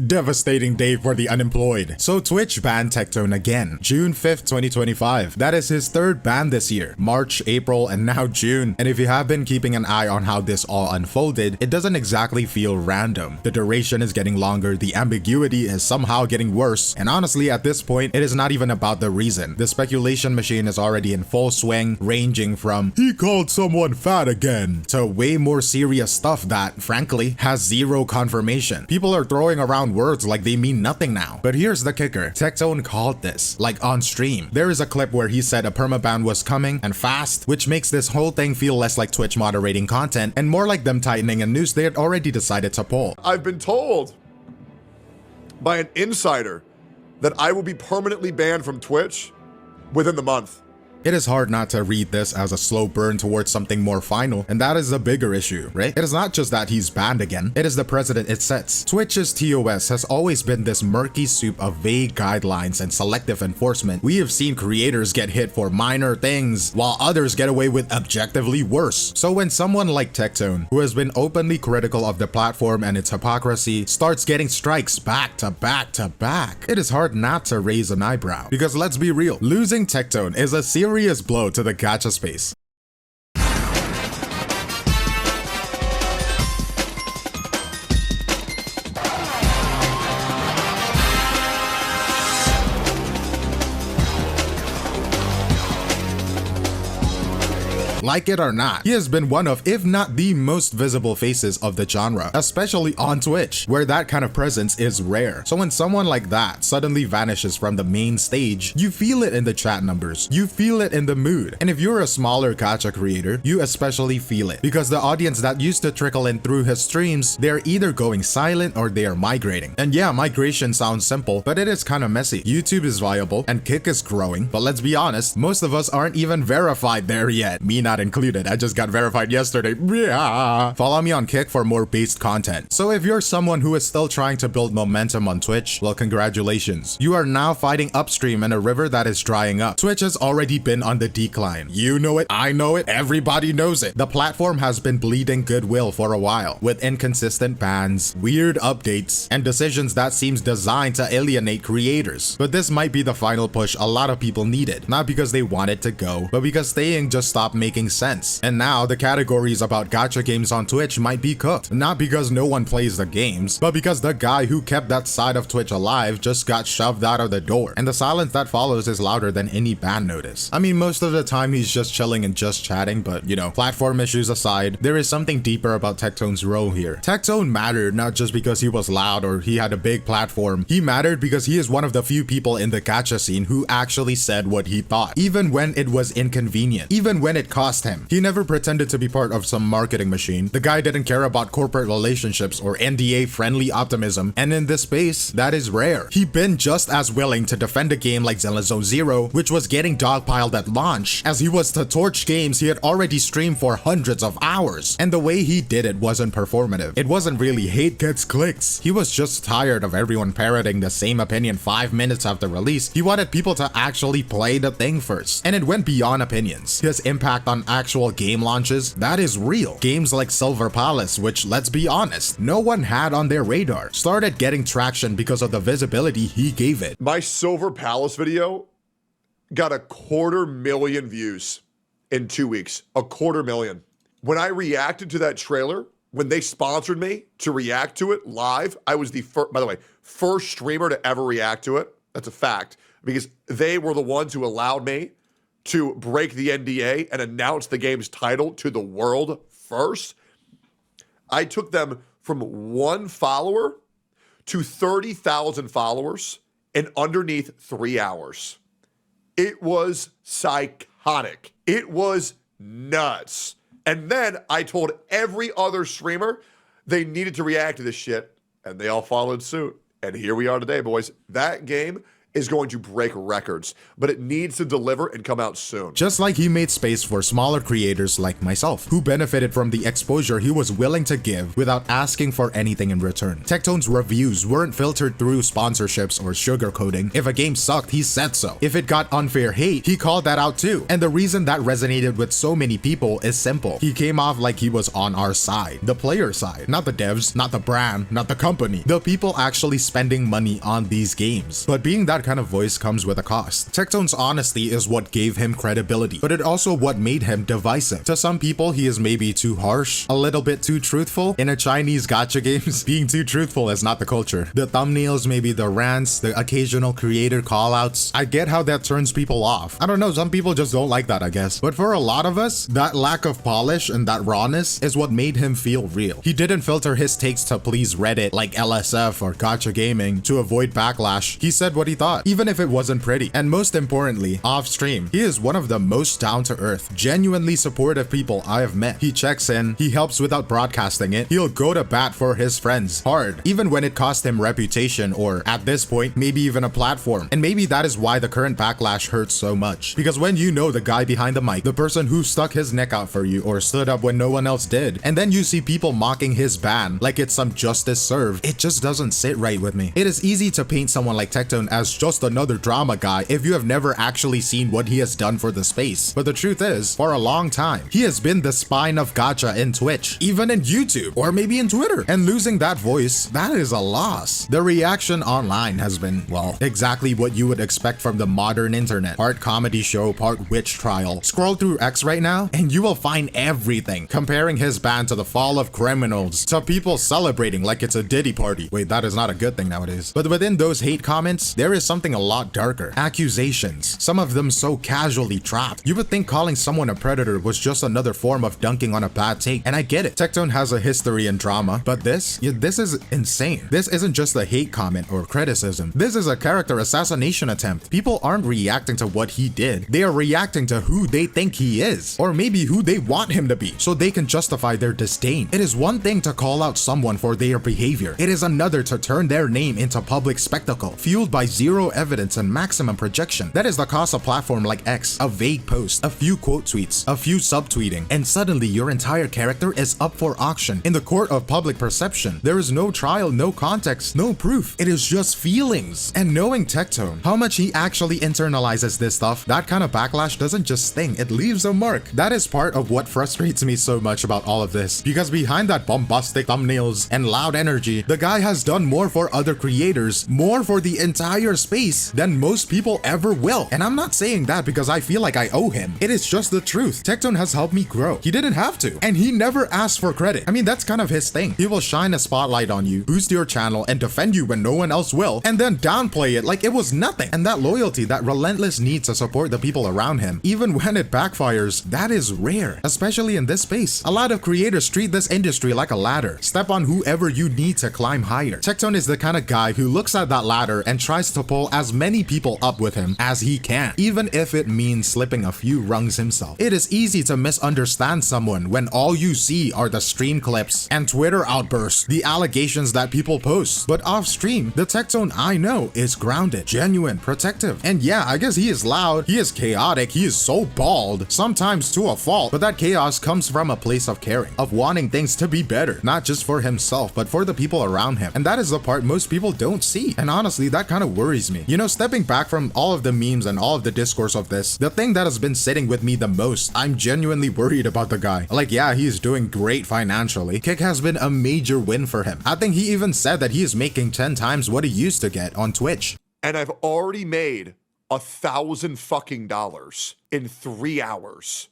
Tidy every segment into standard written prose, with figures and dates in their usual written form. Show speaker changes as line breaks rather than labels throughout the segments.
Devastating day for the unemployed. So Twitch banned Tectone again, June 5th, 2025. That is his third ban this year, March, April, and now June. And if you have been keeping an eye on how this all unfolded, it doesn't exactly feel random. The duration is getting longer, the ambiguity is somehow getting worse, and honestly at this point, it is not even about the reason. The speculation machine is already in full swing, ranging from "he called someone fat again" to way more serious stuff that, frankly, has zero confirmation. People are throwing around words like they mean nothing now. But here's the kicker. Tectone called this, like on stream. There is a clip where he said a permaban was coming and fast, which makes this whole thing feel less like Twitch moderating content and more like them tightening a noose they had already decided to pull.
I've been told by an insider that I will be permanently banned from Twitch within the month.
It is hard not to read this as a slow burn towards something more final, and that is a bigger issue, right? It is not just that he's banned again, it is the precedent it sets. Twitch's TOS has always been this murky soup of vague guidelines and selective enforcement. We have seen creators get hit for minor things, while others get away with objectively worse. So when someone like Tectone, who has been openly critical of the platform and its hypocrisy, starts getting strikes back to back to back, it is hard not to raise an eyebrow. Because let's be real, losing Tectone is a serious blow to the gacha space. Like it or not, he has been one of, if not the most visible faces of the genre, especially on Twitch, where that kind of presence is rare. So when someone like that suddenly vanishes from the main stage, you feel it in the chat numbers, you feel it in the mood. And if you're a smaller gacha creator, you especially feel it, because the audience that used to trickle in through his streams, they're either going silent or they are migrating. And yeah, migration sounds simple, but it is kind of messy. YouTube is viable and Kick is growing, but let's be honest, most of us aren't even verified there yet. Me not included. I just got verified yesterday. Yeah. Follow me on Kick for more based content. So if you're someone who is still trying to build momentum on Twitch, well, congratulations. You are now fighting upstream in a river that is drying up. Twitch has already been on the decline. You know it, I know it, everybody knows it. The platform has been bleeding goodwill for a while, with inconsistent bans, weird updates, and decisions that seems designed to alienate creators. But this might be the final push a lot of people needed, not because they wanted to go, but because staying just stopped making sense. And now the categories about gacha games on Twitch might be cooked, not because no one plays the games, but because the guy who kept that side of Twitch alive just got shoved out of the door, and the silence that follows is louder than any ban notice. I mean, most of the time he's just chilling and just chatting, but you know, platform issues aside, there is something deeper about Tectone's role here. Tectone mattered not just because he was loud or he had a big platform, he mattered because he is one of the few people in the gacha scene who actually said what he thought, even when it was inconvenient, even when it cost him. He never pretended to be part of some marketing machine. The guy didn't care about corporate relationships or NDA friendly optimism, and in this space, that is rare. He'd been just as willing to defend a game like Zone Zero, which was getting dogpiled at launch, as he was to torch games he had already streamed for hundreds of hours. And the way he did it wasn't performative. It wasn't really hate gets clicks. He was just tired of everyone parroting the same opinion 5 minutes after release. He wanted people to actually play the thing first. And it went beyond opinions. His impact on actual game launches, that is real. Games like Silver Palace, which, let's be honest, no one had on their radar, started getting traction because of the visibility he gave it.
My Silver Palace video got 250,000 views in 2 weeks. 250,000. When I reacted to that trailer, when they sponsored me to react to it live, I was the first, by the way, first streamer to ever react to it. That's a fact, because they were the ones who allowed me to break the NDA and announce the game's title to the world first. I took them from 1 follower to 30,000 followers in underneath 3 hours. It was psychotic. It was nuts. And then I told every other streamer they needed to react to this shit, and they all followed suit. And here we are today, boys. That game is going to break records, but it needs to deliver and come out soon.
Just like he made space for smaller creators like myself, who benefited from the exposure he was willing to give without asking for anything in return. Tectone's reviews weren't filtered through sponsorships or sugarcoating. If a game sucked, he said so. If it got unfair hate, he called that out too. And the reason that resonated with so many people is simple. He came off like he was on our side, the player side, not the devs, not the brand, not the company, the people actually spending money on these games. But being that kind of voice comes with a cost. Tectone's honesty is what gave him credibility, but it also what made him divisive. To some people, he is maybe too harsh, a little bit too truthful. In a Chinese gacha games, being too truthful is not the culture. The thumbnails, maybe the rants, the occasional creator callouts. I get how that turns people off. I don't know, some people just don't like that, I guess. But for a lot of us, that lack of polish and that rawness is what made him feel real. He didn't filter his takes to please Reddit like LSF or Gacha Gaming to avoid backlash. He said what he thought, even if it wasn't pretty. And most importantly, off stream, he is one of the most down-to-earth, genuinely supportive people I have met. He checks in, he helps without broadcasting it, he'll go to bat for his friends hard, even when it cost him reputation or, at this point, maybe even a platform. And maybe that is why the current backlash hurts so much. Because when you know the guy behind the mic, the person who stuck his neck out for you or stood up when no one else did, and then you see people mocking his ban like it's some justice served, it just doesn't sit right with me. It is easy to paint someone like Tectone as just another drama guy if you have never actually seen what he has done for the space. But the truth is, for a long time, he has been the spine of gacha in Twitch, even in YouTube, or maybe in Twitter. And losing that voice, that is a loss. The reaction online has been, well, exactly what you would expect from the modern internet. Part comedy show, part witch trial. Scroll through X right now, and you will find everything. Comparing his ban to the fall of criminals, to people celebrating like it's a Diddy party. Wait, that is not a good thing nowadays. But within those hate comments, there is something a lot darker. Accusations, some of them so casually trapped. You would think calling someone a predator was just another form of dunking on a bad take, and I get it. Tectone has a history in drama, but this is insane. This isn't just a hate comment or criticism. This is a character assassination attempt. People aren't reacting to what he did. They are reacting to who they think he is, or maybe who they want him to be, so they can justify their disdain. It is one thing to call out someone for their behavior. It is another to turn their name into public spectacle, fueled by zero evidence and maximum projection. That is the cost of platform like X, a vague post, a few quote tweets, a few subtweeting, and suddenly your entire character is up for auction in the court of public perception. There is no trial, no context, no proof. It is just feelings. And knowing Tectone, how much he actually internalizes this stuff, that kind of backlash doesn't just sting, it leaves a mark. That is part of what frustrates me so much about all of this, because behind that bombastic thumbnails and loud energy, the guy has done more for other creators, more for the entire space than most people ever will. And I'm not saying that because I feel like I owe him. It is just the truth. Tectone has helped me grow. He didn't have to, and he never asked for credit. I mean, that's kind of his thing. He will shine a spotlight on you, boost your channel, and defend you when no one else will, and then downplay it like it was nothing. And that loyalty, that relentless need to support the people around him, even when it backfires, that is rare, especially in this space. A lot of creators treat this industry like a ladder. Step on whoever you need to climb higher. Tectone is the kind of guy who looks at that ladder and tries to pull as many people up with him as he can, even if it means slipping a few rungs himself. It is easy to misunderstand someone when all you see are the stream clips and Twitter outbursts, the allegations that people post. But off stream, the Tectone I know is grounded, genuine, protective. And yeah, I guess he is loud, he is chaotic, he is so bald, sometimes to a fault, but that chaos comes from a place of caring, of wanting things to be better, not just for himself, but for the people around him. And that is the part most people don't see. And honestly, that kind of worries me. You know, stepping back from all of the memes and all of the discourse of this, the thing that has been sitting with me the most, I'm genuinely worried about the guy. Like, yeah, he's doing great financially. Kick has been a major win for him. I think he even said that he is making 10 times what he used to get on Twitch.
And I've already made $1,000 fucking dollars in 3 hours.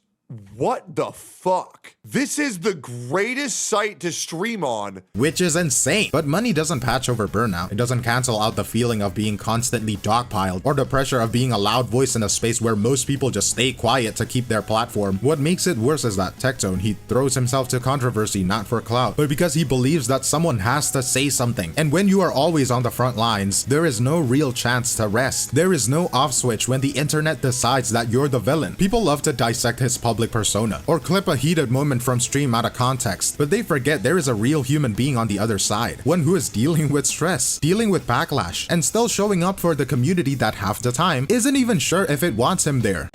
What the fuck? This is the greatest site to stream on.
Which is insane. But money doesn't patch over burnout. It doesn't cancel out the feeling of being constantly dogpiled or the pressure of being a loud voice in a space where most people just stay quiet to keep their platform. What makes it worse is that Tectone, he throws himself to controversy not for clout, but because he believes that someone has to say something. And when you are always on the front lines, there is no real chance to rest. There is no off switch when the internet decides that you're the villain. People love to dissect his public public persona, or clip a heated moment from stream out of context, but they forget there is a real human being on the other side, one who is dealing with stress, dealing with backlash, and still showing up for the community that half the time isn't even sure if it wants him there.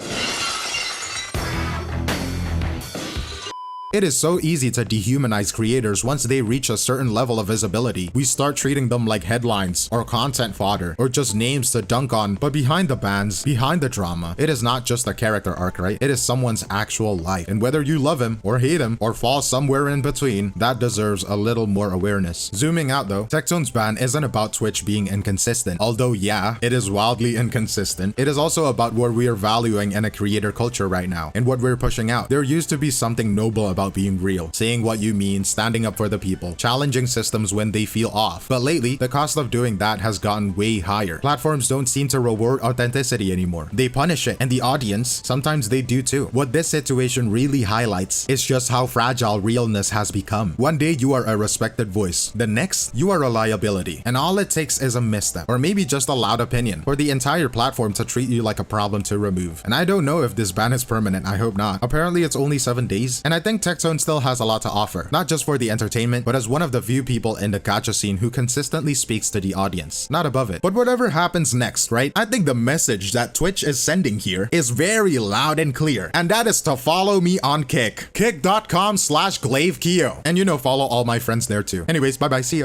It is so easy to dehumanize creators once they reach a certain level of visibility. We start treating them like headlines, or content fodder, or just names to dunk on. But behind the bans, behind the drama, it is not just a character arc, right? It is someone's actual life. And whether you love him, or hate him, or fall somewhere in between, that deserves a little more awareness. Zooming out though, Tectone's ban isn't about Twitch being inconsistent. Although yeah, it is wildly inconsistent. It is also about what we are valuing in a creator culture right now, and what we're pushing out. There used to be something noble about being real, saying what you mean, standing up for the people, challenging systems when they feel off. But lately, the cost of doing that has gotten way higher. Platforms don't seem to reward authenticity anymore. They punish it, and the audience, sometimes they do too. What this situation really highlights is just how fragile realness has become. One day you are a respected voice, the next you are a liability, and all it takes is a misstep, or maybe just a loud opinion, for the entire platform to treat you like a problem to remove. And I don't know if this ban is permanent, I hope not. Apparently it's only 7 days, and I think Tectone still has a lot to offer, not just for the entertainment, but as one of the few people in the gacha scene who consistently speaks to the audience, not above it. But whatever happens next, right? I think the message that Twitch is sending here is very loud and clear, and that is to follow me on Kick. Kick.com/𝗖cie𝗽𝗆𝗵𝘁. And follow all my friends there too. Anyways, bye bye, see you.